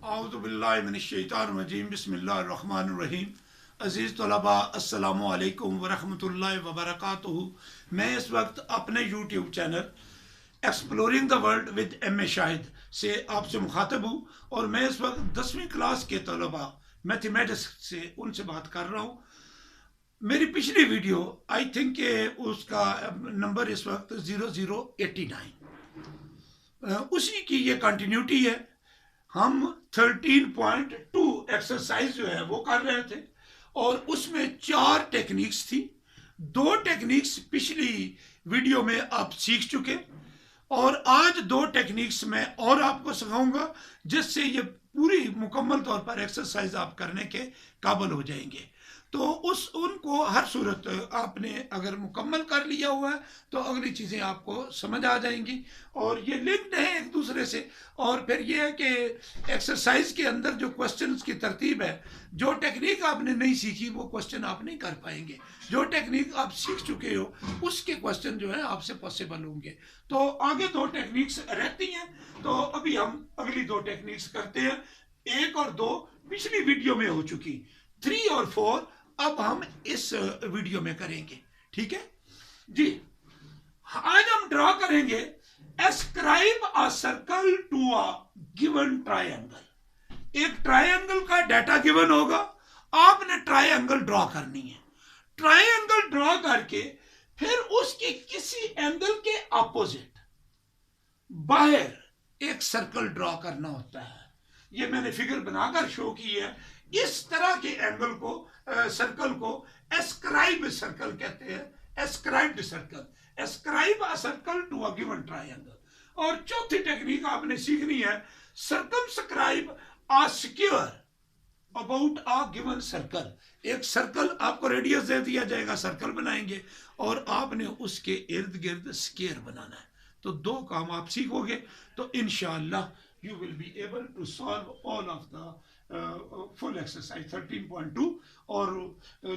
औज़ुबिल्लाहिमिनश्शैतानिर्रजीम बिस्मिल्लाहिर्रहमानिर्रहीम। अज़ीज़ तलबा अस्सलामु अलैकुम वरहमतुल्लाहि वबरकातुहू। मैं इस वक्त अपने YouTube channel exploring the world with M A Shahid से आपसे मुखातब हूँ और मैं इस वक्त 10वीं क्लास के तलबा मैथमेटिक्स से उनसे बात कर रहा हूँ। मेरी पिछली वीडियो आई थिंक उसका नंबर इस वक्त 0089 उसी की ये कंटिन्यूटी है। हम 13.2 एक्सरसाइज जो है वो कर रहे थे और उसमें 4 टेक्निक्स थी। 2 टेक्निक्स पिछली वीडियो में आप सीख चुके और आज 2 टेक्निक्स मैं और आपको सिखाऊंगा जिससे ये पूरी मुकम्मल तौर पर एक्सरसाइज आप करने के काबिल हो जाएंगे। तो उनको हर सूरत आपने अगर मुकम्मल कर लिया हुआ है तो अगली चीज़ें आपको समझ आ जाएंगी और ये लिंक्ड है एक दूसरे से। और फिर ये है कि एक्सरसाइज के अंदर जो क्वेश्चंस की तरतीब है, जो टेक्निक आपने नहीं सीखी वो क्वेश्चन आप नहीं कर पाएंगे, जो टेक्निक आप सीख चुके हो उसके क्वेश्चन जो है आपसे पॉसिबल होंगे। तो आगे 2 टेक्निक्स रहती हैं, तो अभी हम अगली 2 टेक्निक्स करते हैं। 1 और 2 पिछली वीडियो में हो चुकी, 3 और 4 अब हम इस वीडियो में करेंगे। ठीक है जी। आज हम ड्रॉ करेंगे escribe a circle to a given triangle. एक ट्रायंगल का डाटा गिवन होगा, आपने ट्रायंगल ड्रॉ करनी है। ट्रायंगल ड्रॉ करके फिर उसके किसी एंगल के अपोजिट बाहर एक सर्कल ड्रॉ करना होता है। ये मैंने फिगर बनाकर शो की है। इस तरह के एंगल को सर्कल को एस्क्राइब सर्कल कहते हैं। Escribed circle, escribe a circle to a given triangle. और चौथी टेक्निक आपने सीखनी है circumscribe a square about a given circle. एक सर्कल आपको रेडियस दे दिया जाएगा, सर्कल बनाएंगे और आपने उसके इर्द गिर्द स्क्वायर बनाना है। तो 2 काम आप सीखोगे तो इंशाअल्लाह you will be able to solve all of the full exercise 13.2। और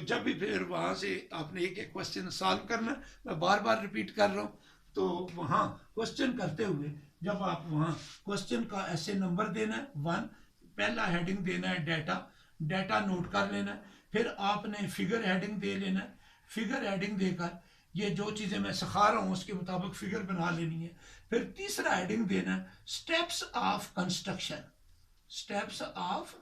जब भी फिर वहाँ से आपने एक एक क्वेश्चन सॉल्व करना, मैं बार बार रिपीट कर रहा हूँ, तो वहाँ क्वेश्चन करते हुए जब आप वहाँ क्वेश्चन का ऐसे नंबर देना है 1, पहला हेडिंग देना है डाटा, डाटा नोट कर लेना है, फिर आपने फिगर हेडिंग दे लेना है, फिगर हेडिंग देकर ये जो चीज़ें मैं सिखा रहा हूँ उसके मुताबिक फिगर बना लेनी है। फिर तीसरा हेडिंग देना है steps of construction, steps of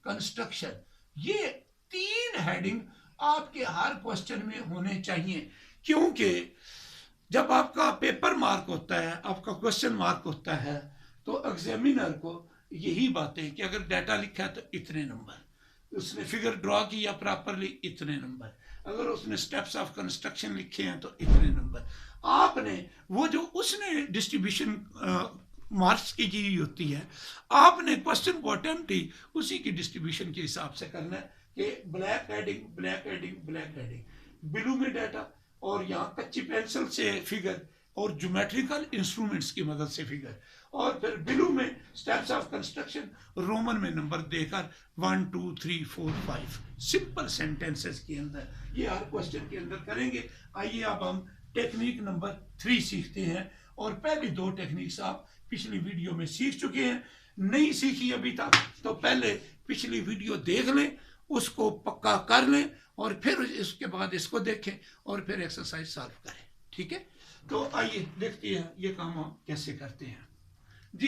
construction. ये 3 हेडिंग आपके हर क्वेश्चन में होने चाहिए, क्योंकि जब आपका पेपर मार्क होता है, आपका क्वेश्चन मार्क होता है, तो एग्जामिनर को यही बातें कि अगर डाटा लिखा है तो इतने नंबर, उसने फिगर ड्रॉ किया प्रॉपरली इतने नंबर, अगर उसने स्टेप्स ऑफ कंस्ट्रक्शन लिखे हैं तो इतने नंबर। आपने वो जो उसने डिस्ट्रीब्यूशन मार्क्स की की होती है, आपने क्वेश्चन को अटेम्प्ट ही उसी की डिस्ट्रीब्यूशन के हिसाब से करना है कि black heading black heading black heading, blue में डाटा और यहाँ कच्ची पेंसिल से फिगर और ज्योमेट्रिकल इंस्ट्रूमेंट्स की मदद से फिगर, और फिर ब्लू में स्टेप्स ऑफ कंस्ट्रक्शन रोमन में नंबर देकर 1 2 3 4 5 सिंपल सेंटेंसेस के अंदर ये हर क्वेश्चन के अंदर करेंगे। आइए अब हम टेक्निक नंबर 3 सीखते हैं। और पहली 2 टेक्निक्स आप पिछली वीडियो में सीख चुके हैं, नहीं सीखी अभी तक तो पहले पिछली वीडियो देख लें, उसको पक्का कर लें और फिर इसके बाद इसको देखें और फिर एक्सरसाइज सॉल्व करें। ठीक है, तो आइए देखते हैं ये काम हम कैसे करते हैं जी।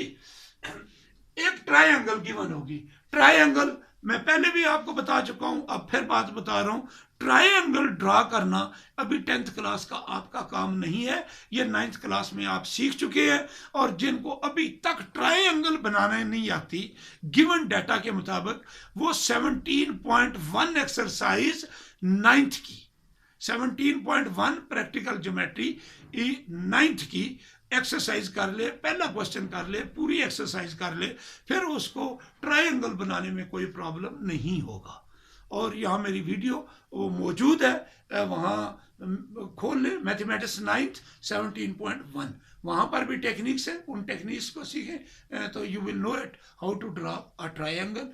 एक ट्रायंगल गिवन होगी। ट्रायंगल मैं पहले भी आपको बता चुका हूं, अब फिर बात बता रहा हूं। ट्रायंगल ड्रा करना अभी 10th क्लास का आपका काम नहीं है, ये 9th क्लास में आप सीख चुके हैं। और जिनको अभी तक ट्रायंगल बनाने नहीं आती गिवन डाटा के मुताबिक, वो 17.1 एक्सरसाइज 9th की, 17.1 प्रैक्टिकल ज्योमेट्री 9th की एक्सरसाइज कर ले, पहला क्वेश्चन कर ले, पूरी एक्सरसाइज कर ले, फिर उसको ट्रायंगल बनाने में कोई प्रॉब्लम नहीं होगा। और यहाँ मेरी वीडियो वो मौजूद है, वहाँ खोल ले, मैथमेटिक्स 9th 17.1, वहाँ पर भी टेक्निक्स है, उन टेक्निक्स को सीखें तो you will know it how to draw a triangle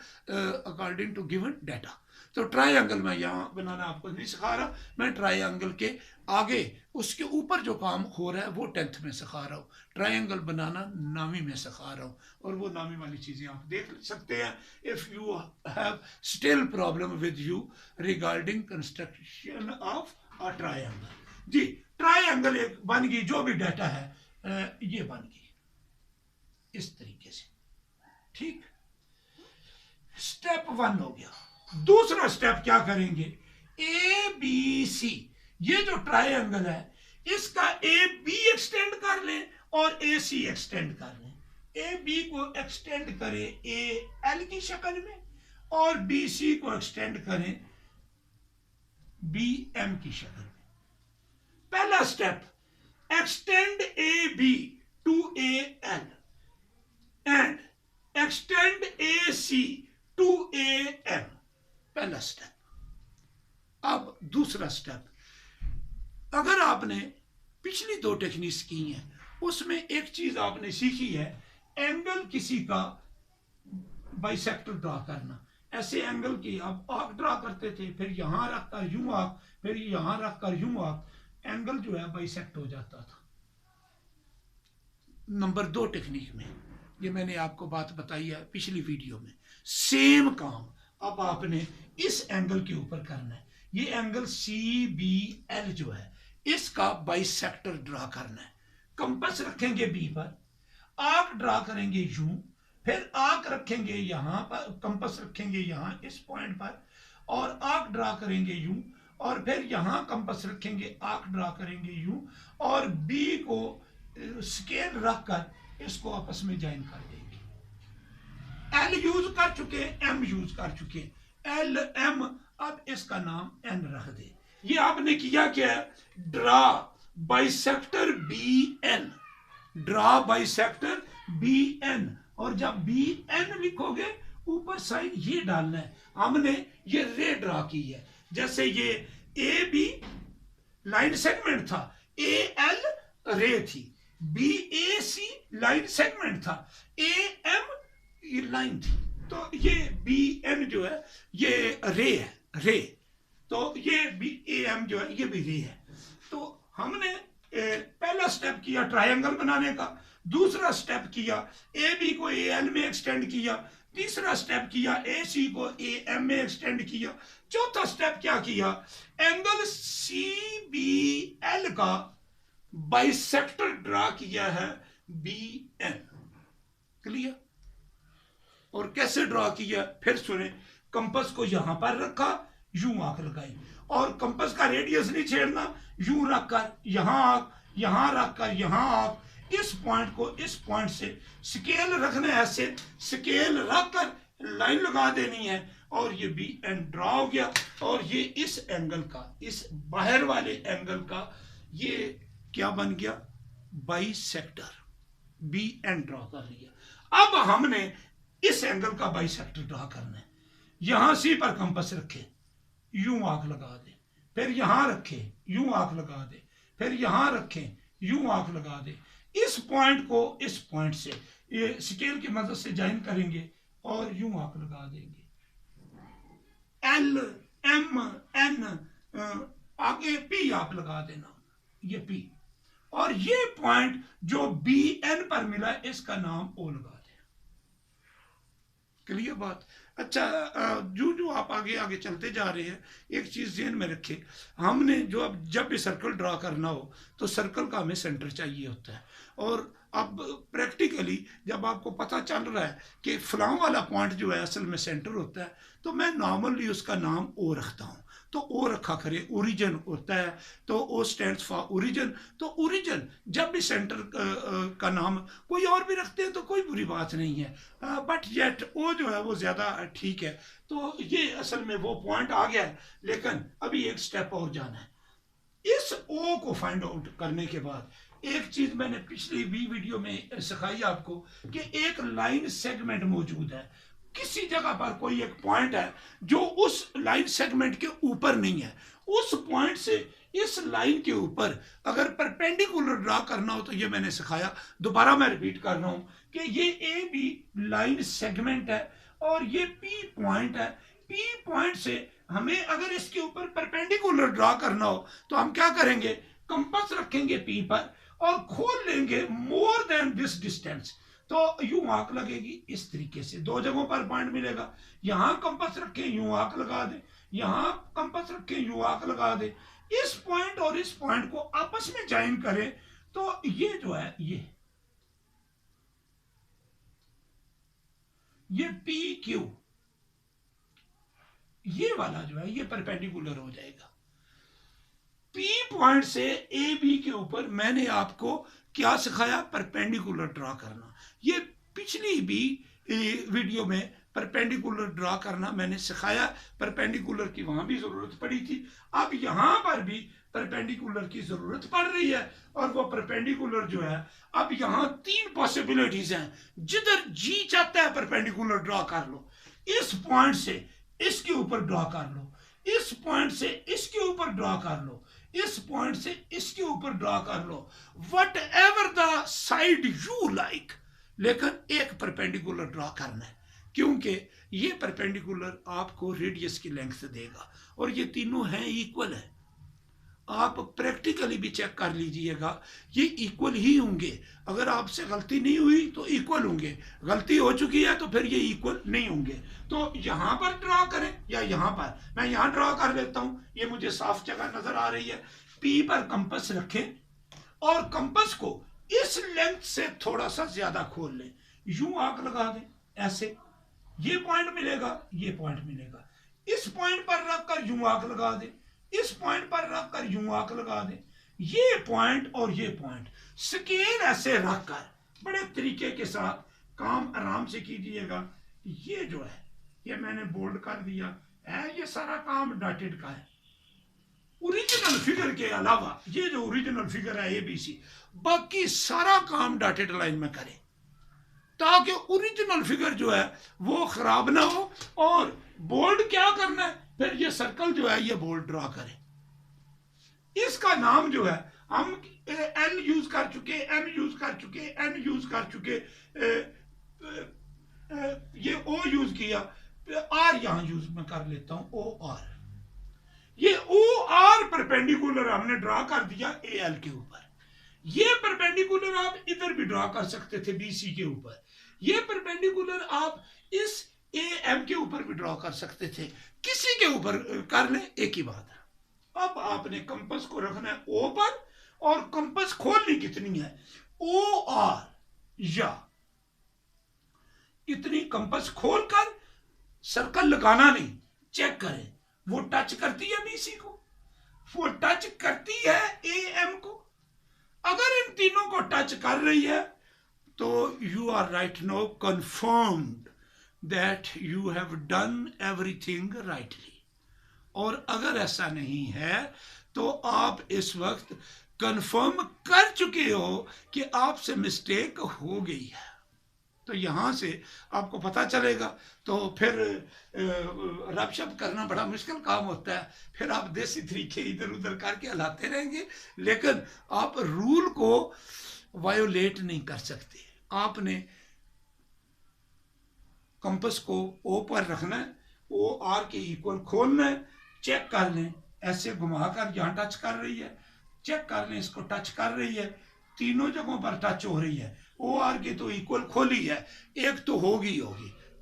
according to given data. तो ट्रायंगल मैं यहाँ बनाना आपको नहीं सिखा रहा, मैं ट्रायंगल के आगे उसके ऊपर जो काम हो रहा है वो 10th में सिखा रहा हूँ। ट्रायंगल बनाना 9वीं में सिखा रहा हूँ, और वो 9वीं वाली चीज़ें आप देख सकते हैं if you have still problem with you regarding construction of a triangle. जी, ट्रायंगल एक बन गई, जो भी डाटा है ये बन गई इस तरीके से, ठीक। स्टेप 1 हो गया। दूसरा स्टेप क्या करेंगे, ए बी सी, ये जो ट्रायंगल है इसका ए बी एक्सटेंड कर लें और ए सी एक्सटेंड कर लें। ए बी को एक्सटेंड करें ए एल की शक्ल में, और बी सी को एक्सटेंड करें बी एम की शक्ल में। पहला step, extend A B to A L and extend A C to A M, पहला स्टेप। अब दूसरा स्टेप, अगर आपने पिछली 2 टेक्निक्स की हैं उसमें एक चीज आपने सीखी है, एंगल किसी का बाइसेक्टर ड्रा करना। ऐसे एंगल की आप आर्क ड्रा करते थे, फिर यहां रखकर यूं आर्क, फिर यहां रखकर यूं आर्क, एंगल जो है बाइसेक्ट हो जाता था। नंबर 2 टेक्निक में, ये मैंने आपको बात बताई है पिछली वीडियो में, सेम काम अब आपने इस एंगल के ऊपर करना है। ये एंगल सी बी एल जो है इसका बाइसेक्टर ड्रा करना है। कंपास रखेंगे बी पर, आर्क ड्रा करेंगे यूं, फिर आर्क रखेंगे यहां पर, कंपास रखेंगे यहां इस पॉइंट पर, और आर्क ड्रा करेंगे यूं, और फिर यहां कंपास रखेंगे, आर्क ड्रा करेंगे यूं, और बी को स्केल रखकर इसको आपस में ज्वाइन कर देंगे। एल यूज कर चुके, एम यूज कर चुके, एल एम, अब इसका नाम एन रख दे। ये आपने किया क्या, draw bisector B N, draw bisector B N, और जब बी एन लिखोगे ऊपर साइन ये डालना है। हमने ये रे ड्रा की है, जैसे ये ए बी लाइन सेगमेंट था, ए एल रे थी, बी ए सी लाइन सेगमेंट था, ए एम ये लाइन थी, तो ये बी एन जो है ये रे है, रे, तो ये बी ए एम जो है ये भी रे है। तो हमने पहला स्टेप किया ट्रायंगल बनाने का, दूसरा स्टेप किया ए बी को ए एल में एक्सटेंड किया, तीसरा स्टेप किया ए सी को ए एम में एक्सटेंड किया, चौथा स्टेप क्या किया, एंगल सी बी एल का बाइसेक्टर ड्रा किया है बी एन। क्लियर? और कैसे ड्रा किया फिर सुने, कंपास को यहां पर रखा, यूं आंख लगाई, और कंपास का रेडियस नहीं छेड़ना, यूं रखकर यहां आंख, यहां रखकर यहां आंख, इस पॉइंट को इस पॉइंट से स्केल रखना है, ऐसे स्केल रखकर लाइन लगा देनी है, और ये बी एन ड्रा हो गया। और ये इस एंगल का, इस बाहर वाले एंगल का ये क्या बन गया, बाइसेक्टर, बी एन ड्रा कर लिया। अब हमने इस एंगल का बाइसेक्टर ड्रा करना है। यहां सी पर कंपास रखे, यूं आंख लगा दे, फिर यहां रखे, यूं आंख लगा दे, फिर यहां रखे, यूं आंख लगा दे, इस पॉइंट को इस पॉइंट से ये स्केल की मदद से ज्वाइन करेंगे और यूं आंख लगा देंगे। एल एम एन आगे पी आप लगा देना, ये पी, और ये पॉइंट जो बी एन पर मिला इसका नाम ओ लगा दें। क्लियर बात? अच्छा, जो जो आप आगे आगे चलते जा रहे हैं, एक चीज ध्यान में रखें, हमने जो अब जब भी सर्कल ड्रा करना हो तो सर्कल का हमें सेंटर चाहिए होता है। और अब प्रैक्टिकली जब आपको पता चल रहा है कि फलां वाला पॉइंट जो है असल में सेंटर होता है, तो मैं नॉर्मली उसका नाम ओ रखता हूँ। तो ओ रखा करे, ओरिजिन होता है तो ओ स्टैंड्स फॉर ओरिजिन। तो ओरिजिन जब भी सेंटर का नाम कोई और भी रखते हैं तो कोई बुरी बात नहीं है, बट येट ओ जो है वो ज़्यादा ठीक है। तो ये असल में वो पॉइंट आ गया है, लेकिन अभी एक स्टेप और जाना है। इस ओ को फाइंड आउट करने के बाद एक चीज मैंने पिछली भी वीडियो में सिखाई आपको कि एक लाइन सेगमेंट मौजूद है, किसी जगह पर कोई एक पॉइंट है जो उस लाइन सेगमेंट के ऊपर नहीं है, उस पॉइंट से इस लाइन के ऊपर अगर परपेंडिकुलर ड्रा करना हो तो ये मैंने सिखाया, दोबारा मैं रिपीट कर रहा हूं कि ये ए बी लाइन सेगमेंट है और ये पी पॉइंट है, P पॉइंट से हमें अगर इसके ऊपर परपेंडिकुलर ड्रा करना हो तो हम क्या करेंगे, कंपास रखेंगे P पर और खोल लेंगे मोर देन दिस डिस्टेंस, तो यूं आंख लगेगी इस तरीके से, दो जगहों पर पॉइंट मिलेगा। यहां कंपास रखें, यूं आंख लगा दे, यहां कंपास रखें, यूं आंख लगा दे, इस पॉइंट और इस पॉइंट को आपस में ज्वाइन करें तो ये जो है ये पी क्यू, ये वाला जो है ये परपेंडिकुलर हो जाएगा। पी पॉइंट से ए बी के ऊपर मैंने आपको क्या सिखाया, परपेंडिकुलर ड्रा करना। ये पिछली भी वीडियो में परपेंडिकुलर ड्रा करना मैंने सिखाया, परपेंडिकुलर की वहां भी जरूरत पड़ी थी, अब यहां पर भी परपेंडिकुलर की जरूरत पड़ रही है। और वो परपेंडिकुलर जो है, अब यहां तीन पॉसिबिलिटीज हैं, जिधर जी चाहता है परपेंडिकुलर ड्रा कर लो, इस पॉइंट से इसके ऊपर ड्रा कर लो, इस पॉइंट से इसके ऊपर ड्रा कर लो, इस पॉइंट से इसके ऊपर ड्रा कर लो, whatever the side you like, लेकिन एक परपेंडिकुलर ड्रा करना है, क्योंकि ये परपेंडिकुलर आपको रेडियस की लेंथ देगा और ये तीनों हैं इक्वल है। आप प्रैक्टिकली भी चेक कर लीजिएगा, ये इक्वल ही होंगे। अगर आपसे गलती नहीं हुई तो इक्वल होंगे, गलती हो चुकी है तो फिर ये इक्वल नहीं होंगे। तो यहां पर ड्रा करें या यहां पर, मैं यहां ड्रा कर लेता हूं, ये मुझे साफ जगह नजर आ रही है। पी पर कंपास रखें और कंपास को इस लेंथ से थोड़ा सा ज्यादा खोल लें, यूं आंख लगा दें ऐसे, ये पॉइंट मिलेगा, ये पॉइंट मिलेगा, इस पॉइंट पर रखकर यूं आंख लगा दें, इस पॉइंट पर रखकर यूं आंख लगा दें, ये पॉइंट और ये पॉइंट, स्केल ऐसे रखकर बड़े तरीके के साथ काम आराम से कीजिएगा। ये जो है ये मैंने बोल्ड कर दिया है, ये सारा काम डॉटेड का है। ओरिजिनल फिगर के अलावा ये जो ओरिजिनल फिगर है एबीसी, बाकी सारा काम डॉटेड लाइन में करें ताकि ओरिजिनल फिगर जो है वो खराब ना हो। और बोल्ड क्या करना है, फिर ये सर्कल जो है ये बोल्ड ड्रा करें। इसका नाम जो है हम एन यूज कर चुके, एम यूज कर चुके, एन यूज कर चुके, ये ओ यूज किया, आर यहां यूज मैं कर लेता हूं, ओ आर। ये ओ आर परपेंडिकुलर हमने ड्रा कर दिया ए एल के ऊपर। ये परपेंडिकुलर आप इधर भी ड्रा कर सकते थे बीसी के ऊपर, ये परपेंडिकुलर आप इस ए एम के ऊपर भी ड्रॉ कर सकते थे, किसी के ऊपर कर लें, एक ही बात है। अब आपने कंपास को रखना है ओ पर और कंपास खोलनी कितनी है, ओ आर या इतनी कंपास खोलकर सर्कल लगाना नहीं, चेक करें वो टच करती है बीसी को, वो टच करती है ए एम को। अगर इन तीनों को टच कर रही है तो you are right now confirmed that you have done everything rightly. और अगर ऐसा नहीं है तो आप इस वक्त कंफर्म कर चुके हो कि आपसे मिस्टेक हो गई है। तो यहां से आपको पता चलेगा, तो फिर रब करना बड़ा मुश्किल काम होता है, फिर आप देसी तरीके इधर उधर करके हलाते रहेंगे, लेकिन आप रूल को वायोलेट नहीं कर सकते। आपने कंपास को ओ पर रखना है, ओ आर के इक्वल खोलना है, चेक कर लें, ऐसे घुमाकर यहां टच कर रही है, चेक कर लें इसको टच कर रही है, तीनों जगहों पर टच हो रही है, ओ आर के तो इक्वल खोली है, एक तो होगी,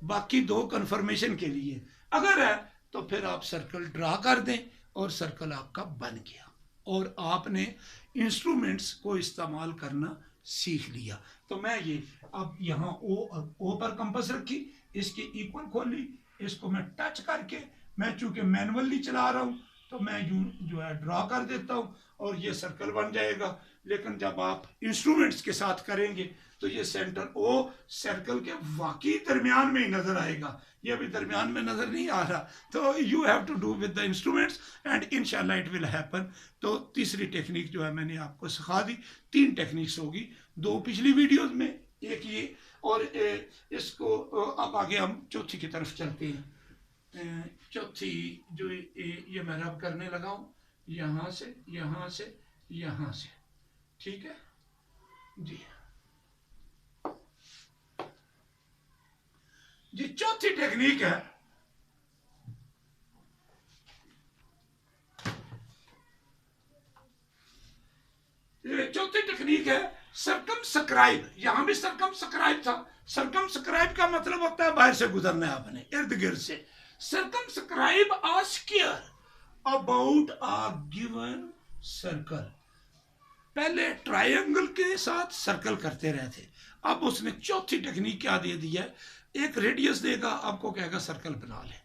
बाकी दो कंफर्मेशन के लिए। अगर है तो फिर आप सर्कल ड्रा कर दें और सर्कल आपका बन गया और आपने इंस्ट्रूमेंट्स को इस्तेमाल करना सीख लिया। तो मैं ये अब यहाँ ओ पर कंपास रखी, इसकी इक्वल खोली, इसको मैं टच करके, मैं चूंकि मैनुअली चला रहा हूँ तो मैं यूं जो है ड्रा कर देता हूँ और ये सर्कल बन जाएगा। लेकिन जब आप इंस्ट्रूमेंट्स के साथ करेंगे तो ये सेंटर ओ सर्कल के वाकई दरमियान में ही नजर आएगा, ये अभी दरमियान में नजर नहीं आ रहा। तो you have to do with the instruments and इंशाल्लाह इट विल हैपन। तो तीसरी टेक्निक जो है मैंने आपको सिखा दी, 3 टेक्निक्स होगी, 2 पिछली वीडियोस में, एक ये, और इसको अब आगे हम चौथी की तरफ चलते हैं। चौथी जो ये मैं रब करने लगा हूं, यहां से यहां से यहां से, ठीक है जी। जी चौथी टेक्निक है चौथी टेक्निक है सरकमस्क्राइब। यहां भी सरकमस्क्राइब था। सरकमस्क्राइब का मतलब होता है बाहर से गुजरना है, अपने इर्द गिर्द से। Circumscribe a square about a given circle. पहले ट्रायंगल के साथ सर्कल करते रहे थे, अब उसने चौथी टेक्निक क्या दे दी है, एक रेडियस देगा, आपको कहेगा सर्कल बना ले।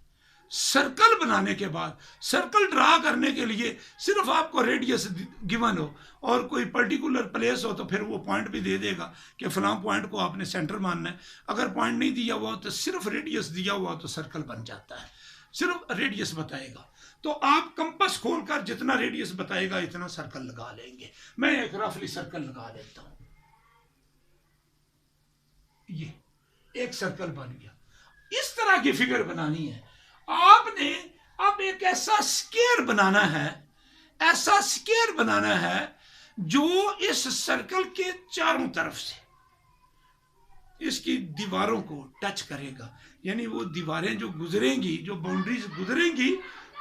सर्कल बनाने के बाद, सर्कल ड्रा करने के लिए सिर्फ आपको रेडियस गिवन हो और कोई पर्टिकुलर प्लेस हो तो फिर वो पॉइंट भी दे देगा कि फलां पॉइंट को आपने सेंटर मानना है। अगर पॉइंट नहीं दिया हुआ तो सिर्फ रेडियस दिया हुआ तो सर्कल बन जाता है, सिर्फ रेडियस बताएगा। तो आप कंपास खोलकर जितना रेडियस बताएगा इतना सर्कल लगा लेंगे। मैं एक रफली सर्कल लगा लेता हूं, ये एक सर्कल बन गया। इस तरह की फिगर बनानी है आपने। अब एक ऐसा स्क्वायर बनाना है, ऐसा स्क्वायर बनाना है जो इस सर्कल के चारों तरफ से इसकी दीवारों को टच करेगा, यानी वो दीवारें जो गुजरेंगी, जो बाउंड्रीज गुजरेंगी,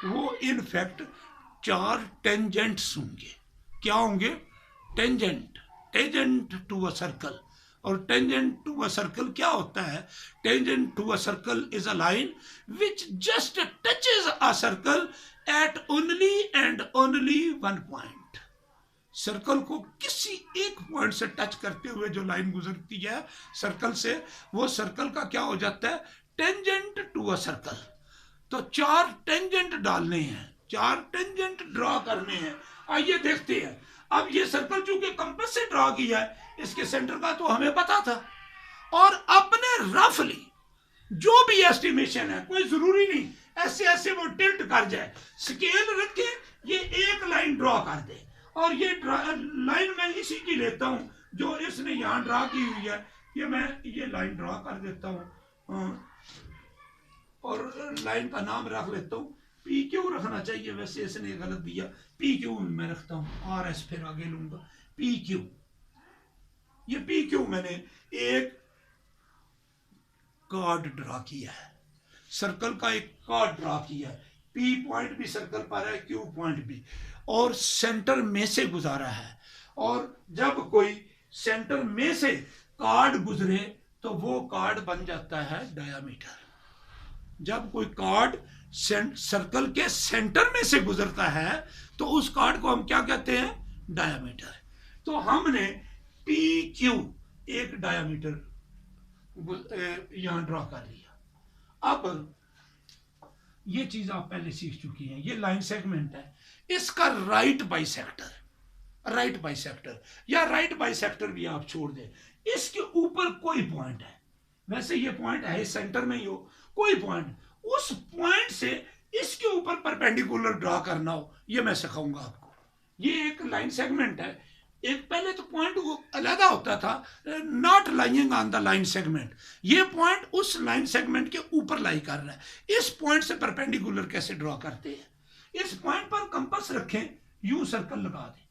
वो इनफैक्ट 4 टेंजेंट्स होंगे। क्या होंगे? Tangent, tangent to a circle. और टेंजेंट टू अ सर्कल क्या होता है? Tangent to a circle is a line which just touches a circle at only and only one point. Circle को किसी एक पॉइंट से टच करते हुए जो लाइन गुजरती है सर्कल से, वो सर्कल का क्या हो जाता है? Tangent to a circle. तो 4 टेंजेंट डालने हैं, 4 टेंजेंट ड्रॉ करने हैं। आइए देखते हैं। अब ये सर्कल चूंकि कंपास से ड्रॉ किया है, इसके सेंटर का तो हमें पता था, और अपने रफली जो भी एस्टिमेशन है, कोई जरूरी नहीं ऐसे ऐसे वो टिल्ट कर जाए, स्केल रखे, ये एक लाइन ड्रॉ कर दे। और ये लाइन मैं इसी की लेता हूं जो इसने यहां ड्रॉ की हुई है, ये मैं ये लाइन ड्रॉ कर देता हूं और लाइन का नाम रख लेता हूं पी क्यू रखना चाहिए, वैसे इसने गलत दिया, पी क्यू मैं रखता हूं, आर एस फिर आगे लूंगा, पी क्यू। ये पी क्यू मैंने एक कार्ड ड्रा किया है, सर्कल का एक कार्ड ड्रा किया है। पी पॉइंट भी सर्कल पर है, क्यू पॉइंट भी, और सेंटर में से गुजारा है। और जब कोई सेंटर में से कार्ड गुजरे तो वो कार्ड बन जाता है डायामीटर। जब कोई कार्ड सर्कल के सेंटर में से गुजरता है तो उस कार्ड को हम क्या कहते हैं? डायामीटर। तो हमने पी क्यू एक डायामीटर यहां ड्रॉ कर लिया। अब ये चीज आप पहले सीख चुकी हैं, ये लाइन सेगमेंट है, इसका राइट बाइसेक्टर, राइट बाइसेक्टर या राइट बाइसेक्टर भी आप छोड़ दें, इसके ऊपर कोई पॉइंट है, वैसे ये पॉइंट है सेंटर में ही हो, कोई पॉइंट, उस पॉइंट से इसके ऊपर परपेंडिकुलर ड्रॉ करना हो, ये मैं सिखाऊंगा आपको। ये एक लाइन सेगमेंट है। एक पहले तो पॉइंट अलग होता था, not lying on the line segment, ये पॉइंट उस लाइन सेगमेंट के ऊपर लाई कर रहा है। इस पॉइंट से परपेंडिकुलर कैसे ड्रॉ करते हैं? इस पॉइंट पर कंपास रखें, यू सर्कल लगा दें।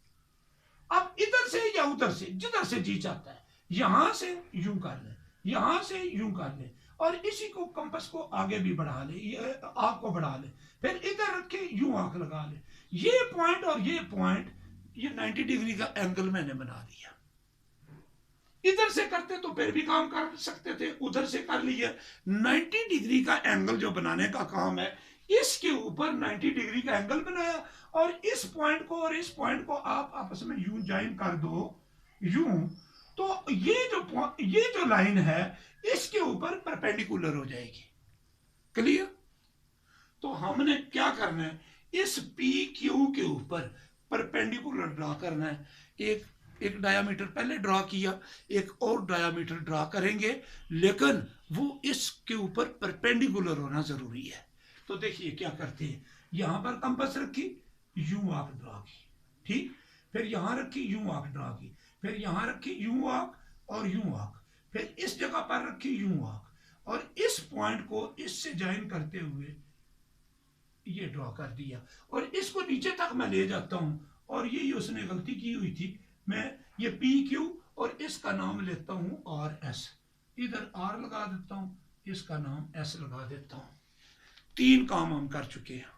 अब इधर से या उधर से, जिधर से जी चाहता है, यहां से यूं कर ले, यहां से यूं कर ले, और इसी को कंपास को आगे भी बढ़ा ले, ये आंख को बढ़ा ले, फिर इधर रखे यूं आंख लगा ले। ये पॉइंट और ये पॉइंट, ये 90 डिग्री का एंगल मैंने बना दिया। इधर से करते तो फिर भी काम कर सकते थे, उधर से कर लिया। 90 डिग्री का एंगल जो बनाने का काम है, इसके ऊपर 90 डिग्री का एंगल बनाया, और इस पॉइंट को और इस पॉइंट को आप आपस में यूं ज्वाइन कर दो, यूं, तो ये जो लाइन है इसके ऊपर परपेंडिकुलर हो जाएगी। क्लियर? तो हमने क्या करना है, इस पी क्यू के ऊपर परपेंडिकुलर ड्रॉ करना है। एक डायामीटर पहले ड्रॉ किया, एक और डायामीटर ड्रॉ करेंगे, लेकिन वो इसके ऊपर परपेंडिकुलर होना जरूरी है। तो देखिए क्या करते हैं, यहां पर कंपास रखी, यूं आर्क ड्रॉ की, ठीक, फिर यहां रखी, यूं आर्क ड्रॉ की, फिर यहां रखी, यूं आर्क और यूं आर्क, फिर इस जगह पर रखी, यूं आर्क, और इस पॉइंट को इससे ज्वाइन करते हुए ये ड्रॉ कर दिया, और इसको नीचे तक मैं ले जाता हूं। और यही उसने गलती की हुई थी, मैं ये पी क्यू और इसका नाम लेता हूं आर एस, इधर आर लगा देता हूं, इसका नाम एस लगा देता हूं। 3 काम हम कर चुके हैं।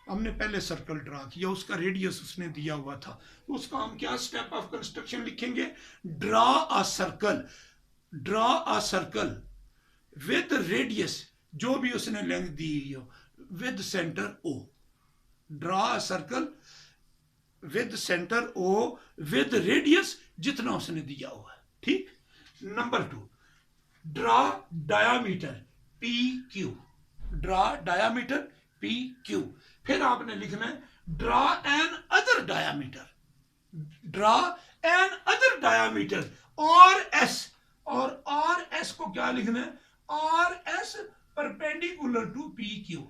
हमने पहले सर्कल ड्रा किया, उसका रेडियस उसने दिया हुआ था, उसका हम क्या स्टेप ऑफ कंस्ट्रक्शन लिखेंगे, draw a circle, draw a circle with radius, जो भी उसने लेंथ दी हो, with centre O, draw a circle with centre O with radius जितना उसने दिया हुआ है, ठीक। Number 2, draw diameter P Q, draw diameter P Q. फिर आपने लिखना है draw another diameter, draw another diameter और एस, और आर एस को क्या लिखना है, are S perpendicular to P Q.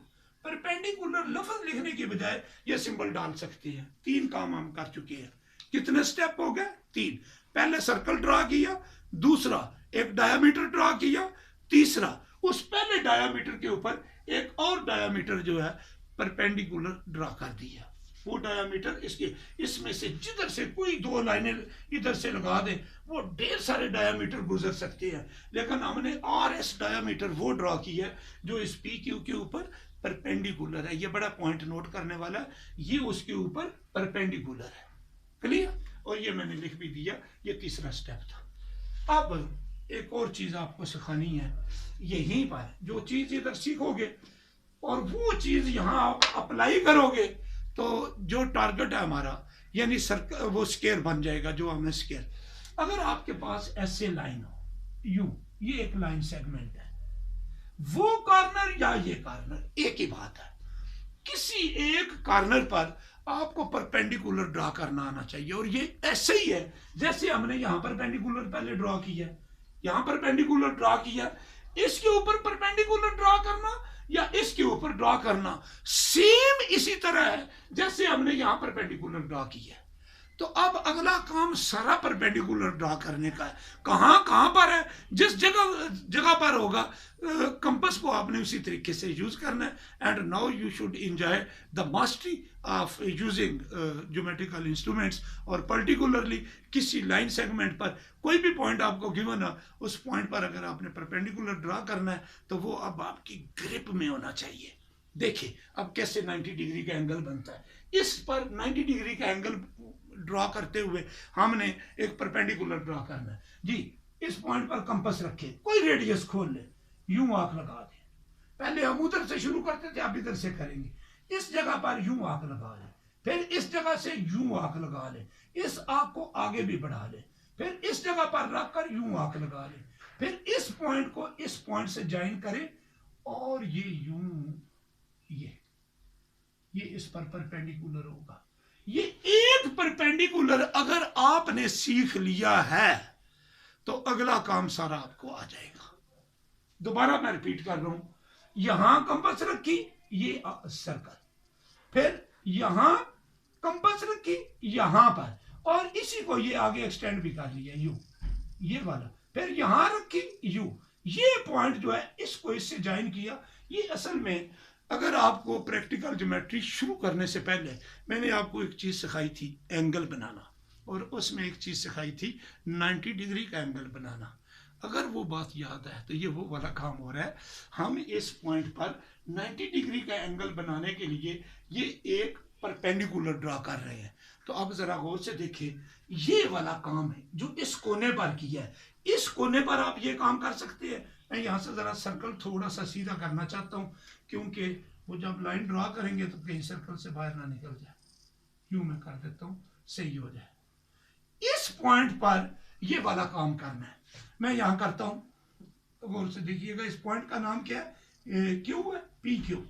Perpendicular लफ्ज लिखने के बजाय ये सिंबल डाल सकते हैं। 3 काम हम कर चुके हैं। कितने स्टेप हो गए, 3। पहले सर्कल ड्रा किया, दूसरा एक डायामीटर ड्रा किया, तीसरा उस पहले डायामीटर के ऊपर एक और डायामीटर जो है परपेंडिकुलर ड्रा कर दिया। वो डायामीटर इसके, इसमें से जिधर से कोई 2 लाइनें इधर से लगा दें, वो ढेर सारे डायामीटर गुजर सकते हैं, लेकिन हमने आर एस डायामीटर वो ड्रा किया है जो इस पी क्यू के ऊपर परपेंडिकुलर है। ये बड़ा पॉइंट नोट करने वाला, ये उसके ऊपर परपेंडिकुलर है, क्लियर। और ये मैंने लिख भी दिया, ये तीसरा स्टेप था। अब एक और चीज आपको सिखानी है, यहीं पर जो चीज इधर सीखोगे और वो चीज यहाँ आप अप्लाई करोगे तो जो टारगेट है हमारा, यानी सर्कल, वो स्केयर बन जाएगा जो हमें स्केयर। अगर आपके पास ऐसे लाइन हो यू, ये एक लाइन सेगमेंट है, वो कॉर्नर या ये कॉर्नर एक ही बात है, किसी एक कॉर्नर पर आपको परपेंडिकुलर ड्रा करना आना चाहिए। और ये ऐसे ही है जैसे हमने यहाँ परपेंडिकुलर पहले ड्रा किया, यहाँ परपेंडिकुलर ड्रा किया, इसके ऊपर परपेंडिकुलर ड्रा करना या इसके ऊपर ड्रा करना सेम इसी तरह है जैसे हमने यहाँ परपेंडिकुलर ड्रा किया। तो अब अगला काम सारा परपेंडिकुलर ड्रा करने का है। कहाँ पर है, जिस जगह पर होगा कंपास को आपने उसी तरीके से यूज करना है। And now you should enjoy the mastery of using geometrical instruments, और पर्टिकुलरली किसी लाइन सेगमेंट पर कोई भी पॉइंट आपको गिवन है, उस पॉइंट पर अगर आपने परपेंडिकुलर ड्रा करना है तो वो अब आपकी ग्रिप में होना चाहिए। देखिए अब कैसे 90 डिग्री का एंगल बनता है। इस पर 90 डिग्री का एंगल ड्रॉ करते हुए हमने एक परपेंडिकुलर ड्रॉ करना है जी। इस पॉइंट पर कंपास रखे, कोई रेडियस खोल ले, यूं आंख लगा दे। पहले हम उधर से शुरू करते थे, आप इधर से करेंगे। इस जगह पर यूं आंख लगा ले, फिर इस जगह से यूं आंख लगा ले, इस आंख को आगे भी बढ़ा ले, फिर इस जगह पर रखकर यूं आंख लगा ले, फिर इस पॉइंट को इस पॉइंट से ज्वाइन करे और ये यूं, ये इस पर परपेंडिकुलर होगा। ये एक परपेंडिकुलर अगर आपने सीख लिया है तो अगला काम सारा आपको आ जाएगा। दोबारा मैं रिपीट कर रहा हूं, यहां कंपास रखी, ये सर्कल, फिर यहां कंपास रखी यहां पर, और इसी को ये आगे एक्सटेंड भी कर लिया यू, ये वाला, फिर यहां रखी यू, ये पॉइंट जो है इसको इससे ज्वाइन किया। ये असल में अगर आपको प्रैक्टिकल ज्योमेट्री शुरू करने से पहले मैंने आपको एक चीज सिखाई थी, एंगल बनाना, और उसमें एक चीज सिखाई थी 90 डिग्री का एंगल बनाना। अगर वो बात याद है तो ये वो वाला काम हो रहा है। हम इस पॉइंट पर 90 डिग्री का एंगल बनाने के लिए ये एक परपेंडिकुलर ड्रा कर रहे हैं। तो अब जरा गौर से देखिए, ये वाला काम है जो इस कोने पर किया है। इस कोने पर आप ये काम कर सकते हैं। मैं यहाँ से जरा सर्कल थोड़ा सा सीधा करना चाहता हूँ, क्योंकि वो जब लाइन ड्रा करेंगे तो कहीं सर्कल से बाहर ना निकल जाए। यूं मैं कर देता हूँ, सही हो जाए। इस पॉइंट पर ये वाला काम करना है। मैं यहाँ करता हूँ, तो गौर से देखिएगा, इस पॉइंट का नाम क्या है, क्यू है, पी क्यू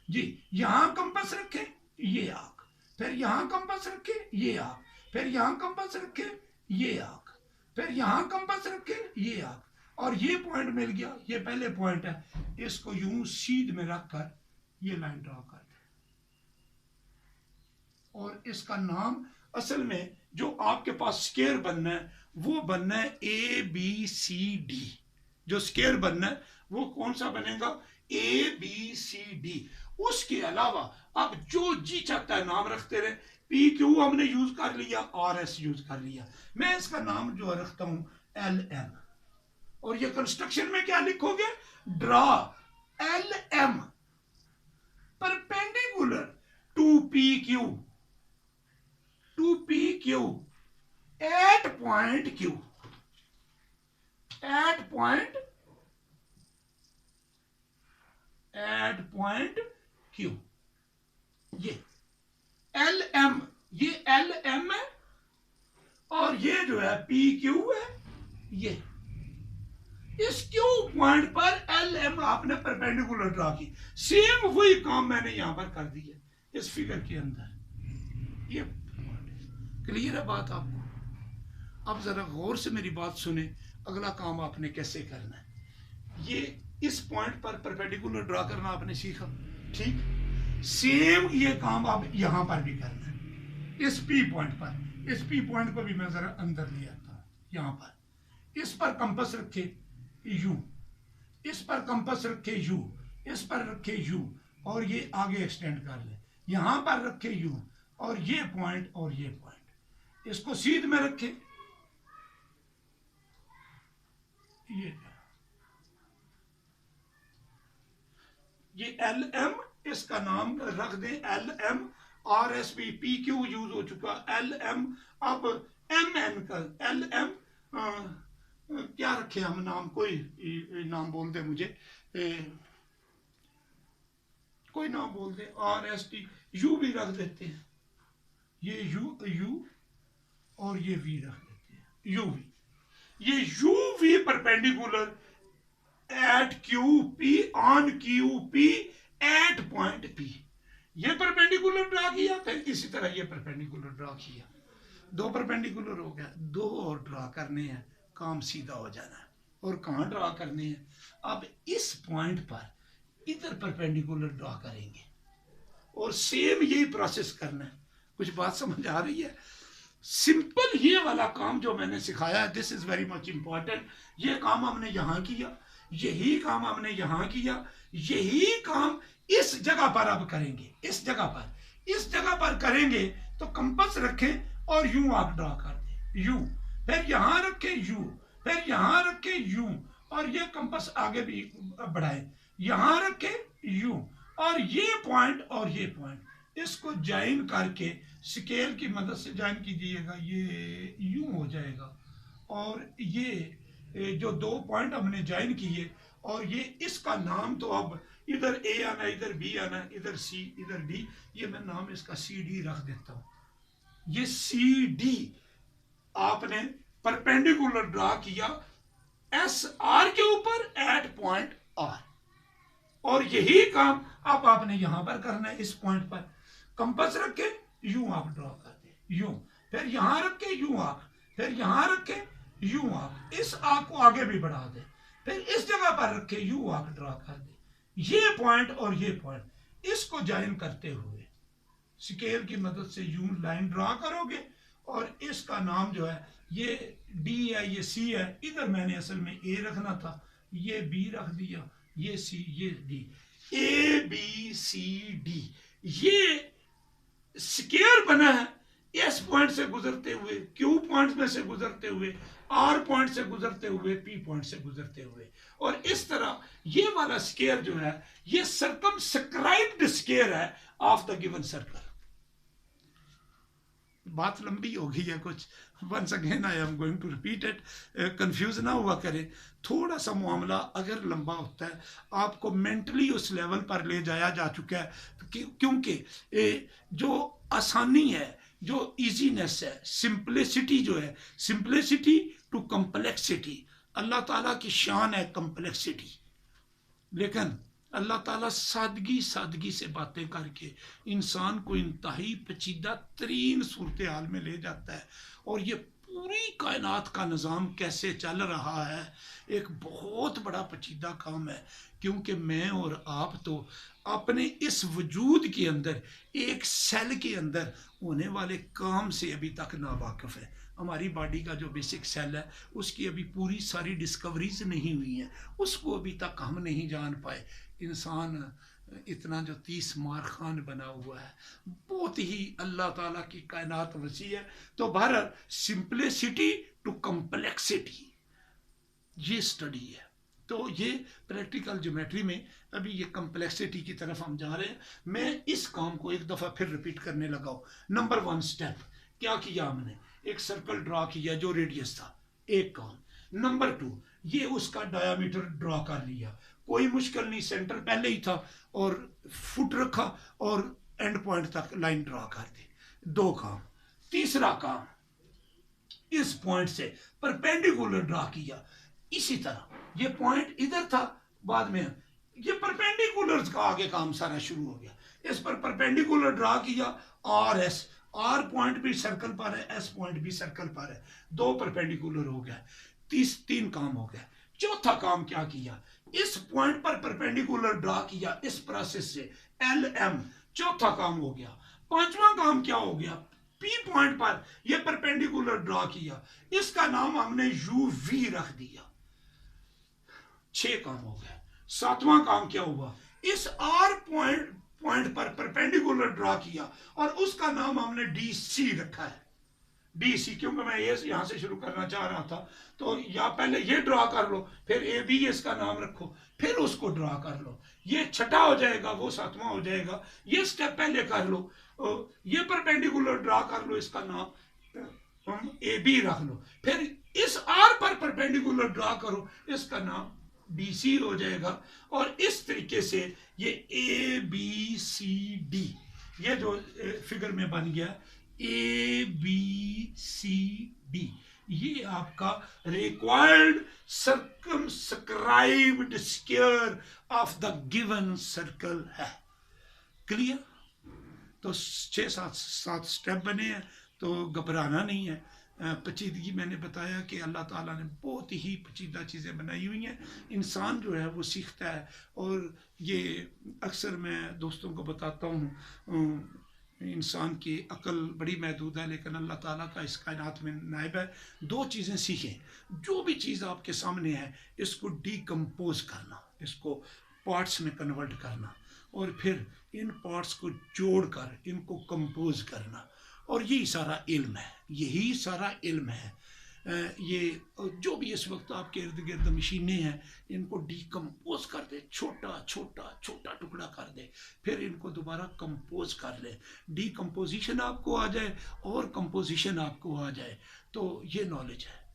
जी। यहाँ कंपास रखे, ये आंख, फिर यहाँ कंपास रखे, ये आंख, फिर यहाँ कंपास रखे, ये आंख, फिर यहाँ कंपास रखे, ये आंख, और ये पॉइंट मिल गया। ये पहले पॉइंट है, इसको यूं सीध में रखकर ये लाइन ड्रॉ कर दे, और इसका नाम असल में जो आपके पास स्केयर बनना है वो बनना है ए बी सी डी। जो स्केयर बनना है वो कौन सा बनेगा, ए बी सी डी। उसके अलावा आप जो जी चाहता है नाम रखते रहे। पी क्यू हमने यूज कर लिया, आर एस यूज कर लिया। मैं इसका नाम जो रखता हूं एल एम, और ये कंस्ट्रक्शन में क्या लिखोगे, draw L M perpendicular 2PQ, 2PQ at point Q, at point Q, ये LM, ये LM है और ये जो है PQ है। ये इस Q पॉइंट पर LM आपने परपेंडिकुलर ड्रा की। सेम वही काम मैंने यहां पर कर दिया इस फिगर के अंदर। ये क्लियर है बात आपको? अब जरा गौर से मेरी बात सुने, अगला काम आपने कैसे करना है। ये इस पॉइंट पर परपेंडिकुलर ड्रा करना आपने सीखा, ठीक। सेम ये काम आप यहां पर भी करना है इस P पॉइंट पर। इस P पॉइंट को भी मैं जरा अंदर ले आता हूं। यहां पर इस पर कंपास रखे U, इस पर कंपास रखे U, इस पर रखे U और ये आगे एक्सटेंड कर ले। यहां पर रखे U और ये पॉइंट और ये पॉइंट, इसको सीध में रखे। ये LM, इसका नाम रख दें LM। RSP PQ यूज हो चुका, LM। अब MN का LM क्या रखे हम नाम? कोई नाम बोल दे मुझे, कोई नाम बोल दे। RST U भी रख देते हैं। ये U और ये V रख देते हैं, UV। ये UV perpendicular at QP on QP at point P। ये परपेंडिकुलर ड्रा किया, फिर इसी तरह ये परपेंडिकुलर ड्रा किया। दो परपेंडिकुलर हो गया, दो और ड्रा करने हैं, काम सीधा हो जाना है। और कहाँ ड्रा करने हैं? अब इस पॉइंट पर इधर परपेंडिकुलर ड्रा करेंगे और सेम यही प्रोसेस करना है। कुछ बात समझ आ रही है? सिंपल ये वाला काम जो मैंने सिखाया है, this is very much important. ये काम हमने यहां किया, यही काम हमने यहां किया, यही काम इस जगह पर अब करेंगे। इस जगह पर करेंगे तो कंपास रखें और यूं आप ड्रा कर दें, यूं, फिर यहां रखें यूं, फिर यहां रखें यूं और ये कंपास आगे भी बढ़ाएं, यहां रखें यूं और ये पॉइंट इसको ज्वाइन करके स्केल की मदद से ज्वाइन कीजिएगा। ये यूं हो जाएगा और ये जो दो पॉइंट हमने ज्वाइन किए और ये इसका नाम तो अब इधर A आना, इधर B आना, इधर C, इधर D। ये मैं नाम इसका CD रख देता हूं। ये CD आपने परपेंडिकुलर ड्रा किया SR के ऊपर एट पॉइंट R। और यही काम अब आपने यहां पर करना है। इस पॉइंट पर कंपास रखे, यूं आप ड्रा कर दे, यूं, फिर यहां रखे यूं आर्क, फिर यहां रखे यूं आर्क, इस आर्क को आगे भी बढ़ा दे, फिर इस जगह पर रखे यूं आर्क ड्रा कर दे। ये पॉइंट और ये पॉइंट इसको ज्वाइन करते हुए स्केल की मदद से यूं लाइन ड्रा करोगे और इसका नाम जो है ये D है, ये C है। इधर मैंने असल में A रखना था, ये B रख दिया, ये C, ये D। ABCD ये स्केयर बना है S पॉइंट से गुजरते हुए, Q पॉइंट में से गुजरते हुए, R पॉइंट से गुजरते हुए, P पॉइंट से गुजरते हुए। और इस तरह ये वाला स्केयर जो है ये सर्कमस्क्राइब्ड स्केयर है ऑफ द गिवन सर्कल। बात लंबी हो गई है कुछ, once again I am going to repeat it, confuse ना हुआ करें। थोड़ा सा मामला अगर लंबा होता है, आपको मेंटली उस लेवल पर ले जाया जा चुका है, क्योंकि जो आसानी है, जो इजीनेस है, सिंपलिसिटी जो है, सिंपलिसिटी टू कम्प्लेक्सिटी। अल्लाह ताला की शान है कम्प्लेक्सिटी, लेकिन अल्लाह ताला सादगी से बातें करके इंसान को इंतहाई पेचीदा तरीन सूरत हाल में ले जाता है। और ये पूरी कायनात का निज़ाम कैसे चल रहा है एक बहुत बड़ा पेचीदा काम है, क्योंकि मैं और आप तो अपने इस वजूद के अंदर एक सेल के अंदर होने वाले काम से अभी तक नावाकिफ है। हमारी बॉडी का जो बेसिक सेल है उसकी अभी पूरी सारी डिस्कवरीज नहीं हुई हैं, उसको अभी तक हम नहीं जान पाए। इंसान इतना जो 30 मार खान बना हुआ है, बहुत ही अल्लाह ताला की कायनात वसी है। तो बहरहाल सिंपलिसिटी टू कम्प्लेक्सिटी ये स्टडी है। तो ये प्रैक्टिकल ज्योमेट्री में अभी ये कम्प्लेक्सिटी की तरफ हम जा रहे हैं। मैं इस काम को एक दफ़ा फिर रिपीट करने लगा हूँ। नंबर 1 स्टेप क्या किया हमने, एक सर्कल ड्रा किया जो रेडियस था, एक काम। नंबर 2 ये उसका डायामीटर ड्रा कर लिया, कोई मुश्किल नहीं, सेंटर पहले ही था और फुट रखा और एंड पॉइंट तक लाइन ड्रा कर दी, 2 काम। तीसरा काम, इस पॉइंट से परपेंडिकुलर ड्रा किया। इसी तरह ये पॉइंट इधर था, बाद में ये परपेंडिकुलर का आगे काम सारा शुरू हो गया। इस पर परपेंडिकुलर ड्रा किया, आर एस, आर पॉइंट भी सर्कल पर है, एस पॉइंट भी सर्कल पर है, 2 परपेंडिकुलर हो गया, 3 काम हो गया। चौथा काम क्या किया, इस पॉइंट पर परपेंडिकुलर ड्रा किया इस प्रोसेस से, एल एम, चौथा काम हो गया। पांचवा काम क्या हो गया, पी पॉइंट पर यह परपेंडिकुलर ड्रा किया, इसका नाम हमने यू वी रख दिया, 6 काम हो गए। 7वां काम क्या हुआ, इस आर पॉइंट पर परपेंडिकुलर ड्रा किया और उसका नाम हमने डी सी रखा है, डी सी, क्योंकि मैं ये यहां से शुरू करना चाह रहा था। तो या पहले ये ड्रा कर लो, फिर ए बी इसका नाम रखो, फिर उसको ड्रा कर लो, ये छठा हो जाएगा, वो 7वां हो जाएगा। ये स्टेप पहले कर लो, ये परपेंडिकुलर ड्रा कर लो, इसका नाम ए बी रख लो, फिर इस आर पर परपेंडिकुलर ड्रा करो, इसका नाम डी सी हो जाएगा। और इस तरीके से ये ए बी सी डी, ये जो फिगर में बन गया ए बी सी डी, ये आपका required circumscribed square of the given circle है। क्लियर? तो 6-7 स्टेप बने हैं, तो घबराना नहीं है। पेचीदगी मैंने बताया कि अल्लाह ताला ने बहुत ही पेचीदा चीज़ें बनाई हुई हैं। इंसान जो है वो सीखता है, और ये अक्सर मैं दोस्तों को बताता हूँ, इंसान की अकल बड़ी महदूद है, लेकिन अल्लाह ताला का इस कायनात में नायब है। 2 चीज़ें सीखें, जो भी चीज़ आपके सामने है इसको डीकम्पोज करना, इसको पार्ट्स में कन्वर्ट करना, और फिर इन पार्ट्स को जोड़कर इनको कंपोज करना, और यही सारा इल्म है, यही सारा इल्म है। ये जो भी इस वक्त आपके इर्द गिर्द मशीनें हैं, इनको डीकम्पोज कर दे, छोटा छोटा छोटा टुकड़ा कर दे, फिर इनको दोबारा कंपोज कर ले, डीकम्पोजिशन आपको आ जाए और कंपोजिशन आपको आ जाए, तो ये नॉलेज है।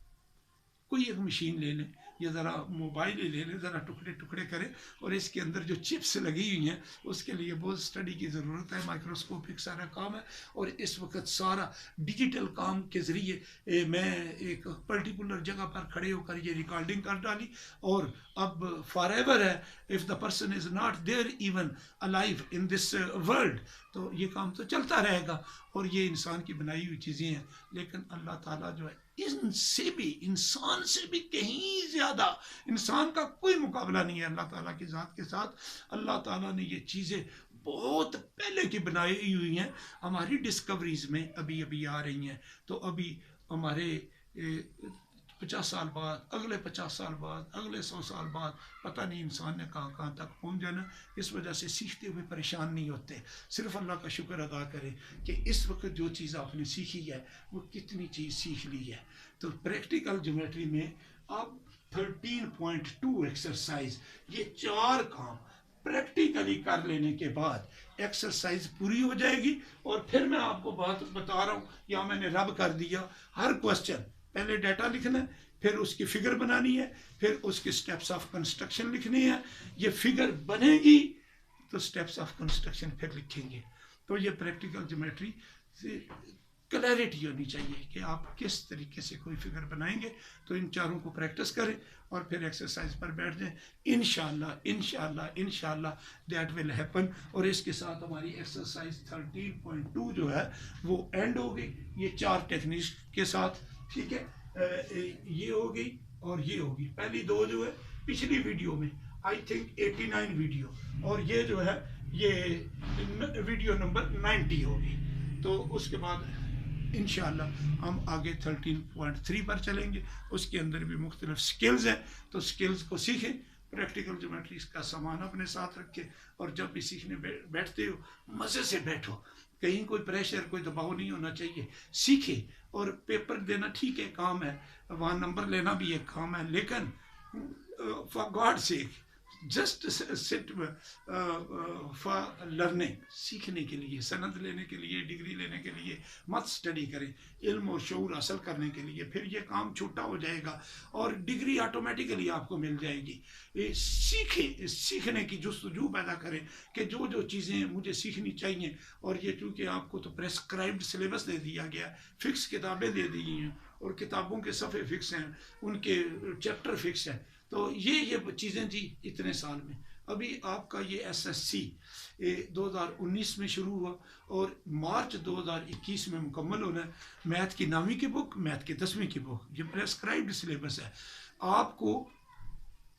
कोई एक मशीन ले लें या ज़रा मोबाइल ही ले लें, ज़रा टुकड़े टुकड़े करें, और इसके अंदर जो चिप्स लगी हुई हैं उसके लिए बहुत स्टडी की ज़रूरत है, माइक्रोस्कोपिक सारा काम है। और इस वक्त सारा डिजिटल काम के ज़रिए मैं एक पर्टिकुलर जगह पर खड़े होकर ये रिकॉर्डिंग कर डाली, और अब फॉर एवर है, if the person is not there even alive in this world, तो ये काम तो चलता रहेगा। और ये इंसान की बनाई हुई चीज़ें हैं, लेकिन अल्लाह ताला जो है इनसे भी, इंसान से भी कहीं ज़्यादा, इंसान का कोई मुकाबला नहीं है अल्लाह ताला की ज़ात के साथ। अल्लाह ताला ने ये चीज़ें बहुत पहले की बनाई हुई हैं, हमारी डिस्कवरीज में अभी अभी आ रही हैं। तो अभी हमारे 50 साल बाद, अगले 50 साल बाद, अगले 100 साल बाद, पता नहीं इंसान ने कहाँ कहाँ तक पहुँच जाना। इस वजह से सीखते हुए परेशान नहीं होते, सिर्फ अल्लाह का शुक्र अदा करें कि इस वक्त जो चीज़ आपने सीखी है वो कितनी चीज़ सीख ली है। तो प्रैक्टिकल ज्योमेट्री में आप 13.2 एक्सरसाइज, ये 4 काम प्रैक्टिकली कर लेने के बाद एक्सरसाइज पूरी हो जाएगी। और फिर मैं आपको बात बता रहा हूँ, या मैंने रब कर दिया, हर क्वेश्चन पहले डाटा लिखना है, फिर उसकी फिगर बनानी है, फिर उसके स्टेप्स ऑफ कंस्ट्रक्शन लिखने हैं। ये फिगर बनेगी तो स्टेप्स ऑफ कंस्ट्रक्शन फिर लिखेंगे। तो ये प्रैक्टिकल ज्योमेट्री से क्लैरिटी होनी चाहिए कि आप किस तरीके से कोई फिगर बनाएंगे। तो इन चारों को प्रैक्टिस करें और फिर एक्सरसाइज पर बैठ जाएं। इंशाल्लाह इंशाल्लाह इंशाल्लाह दैट विल हैपन। और इसके साथ हमारी एक्सरसाइज 13.2 जो है वो एंड हो गई, ये 4 टेक्निक्स के साथ। ठीक है, ये हो गई और ये होगी। पहली 2 जो है पिछली वीडियो में, आई थिंक 89 वीडियो, और ये जो है ये वीडियो नंबर 90 होगी। तो उसके बाद इंशाल्लाह हम आगे 13.3 पर चलेंगे। उसके अंदर भी मुख्तलिफ स्किल्स हैं, तो स्किल्स को सीखें, प्रैक्टिकल ज्योमेट्री का सामान अपने साथ रखें, और जब भी सीखने बैठते हो मज़े से बैठो, कहीं कोई प्रेशर, कोई दबाव नहीं होना चाहिए। सीखे, और पेपर देना ठीक है काम है, वहाँ नंबर लेना भी एक काम है, लेकिन for God sake just sit for learning, सीखने के लिए, सनद लेने के लिए, डिग्री लेने के लिए मत स्टडी करें, इल्म और शऊर हासिल करने के लिए। फिर ये काम छोटा हो जाएगा और डिग्री ऑटोमेटिकली आपको मिल जाएगी। सीखने की जस्तजू पैदा करें कि जो जो चीज़ें मुझे सीखनी चाहिए। और ये चूँकि आपको तो प्रेस्क्राइब्ड सिलेबस दे दिया गया, फिक्स किताबें दे दी हैं और किताबों के सफ़े फिक्स हैं, उनके चैप्टर फिक्स हैं, तो ये चीज़ें थी इतने साल में। अभी आपका ये SSC 2019 में शुरू हुआ और मार्च 2021 में मुकम्मल होना है। मैथ की 9वीं की बुक, मैथ की 10वीं की बुक, ये प्रेस्क्राइब्ड सिलेबस है। आपको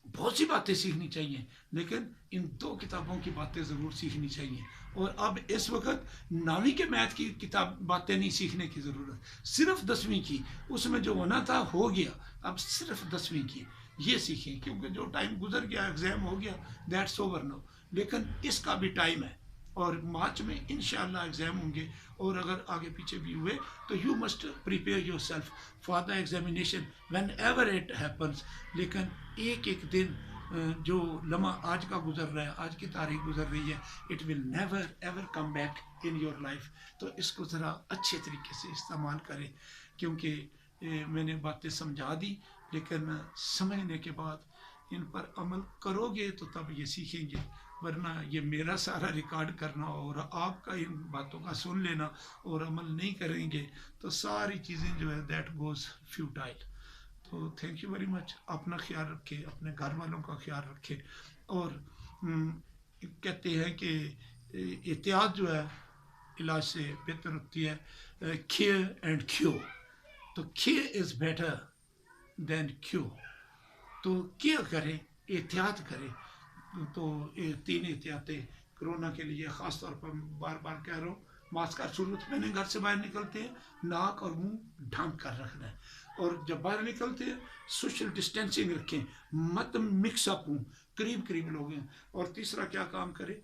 बहुत सी बातें सीखनी चाहिए, लेकिन इन 2 किताबों की बातें ज़रूर सीखनी चाहिए। और अब इस वक्त 9वीं के मैथ की किताब बातें नहीं सीखने की ज़रूरत, सिर्फ 10वीं की, उसमें जो होना था हो गया, अब सिर्फ 10वीं की ये सीखें, क्योंकि जो टाइम गुजर गया, एग्ज़ाम हो गया, दैट्स ओवर नाउ। लेकिन इसका भी टाइम है और मार्च में इंशाल्लाह एग्ज़ाम होंगे। और अगर आगे पीछे भी हुए तो you must prepare your self for the examination when ever it happens. लेकिन एक एक दिन जो लम्हा आज का गुजर रहा है, आज की तारीख गुजर रही है, it will never ever come back in your life. तो इसको ज़रा अच्छे तरीके से इस्तेमाल करें, क्योंकि मैंने बातें समझा दी, लेकिन समझने के बाद इन पर अमल करोगे तो तब ये सीखेंगे, वरना ये मेरा सारा रिकॉर्ड करना और आपका इन बातों का सुन लेना और अमल नहीं करेंगे तो सारी चीज़ें जो है दैट गोज़ फ्यूटाइल। तो थैंक यू वेरी मच। अपना ख्याल रखें, अपने घर वालों का ख्याल रखें। और कहते हैं कि एहतियात जो है इलाज से बेहतर होती है, केयर एंड क्योर। तो care is better than cure. तो केयर करें, एहतियात करें। तो ये 3 एहतियातें कोरोना के लिए ख़ास तौर पर बार बार कह रहा हूँ। मास्क का सूरत पहने घर से बाहर निकलते हैं, नाक और मुंह ढक कर रखना है। और जब बाहर निकलते हैं सोशल डिस्टेंसिंग रखें, मत मिक्स अप हों, करीब करीब लोग हैं। और तीसरा क्या काम करें,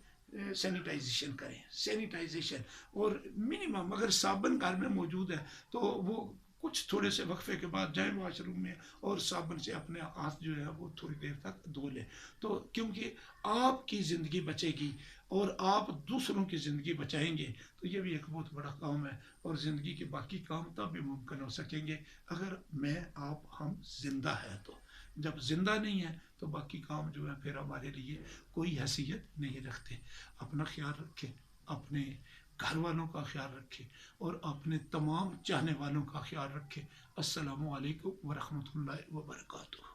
सैनिटाइजेशन करें, सैनिटाइजेशन। और मिनिमम अगर साबुन घर में मौजूद है तो वो कुछ थोड़े से वक्फे के बाद जाए वॉशरूम में और साबुन से अपने हाथ जो है वो थोड़ी देर तक धो लें। तो क्योंकि आपकी ज़िंदगी बचेगी और आप दूसरों की ज़िंदगी बचाएंगे, तो ये भी एक बहुत बड़ा काम है। और ज़िंदगी के बाकी काम तब भी मुमकिन हो सकेंगे अगर मैं, आप, हम जिंदा है। तो जब जिंदा नहीं है तो बाकी काम जो है फिर हमारे लिए कोई हैसियत नहीं रखते। अपना ख्याल रखें, अपने घर वालों का ख्याल रखें और अपने तमाम चाहने वालों का ख्याल रखें। अस्सलामु अलैकुम व रहमतुल्लाहि व बरकातुहू।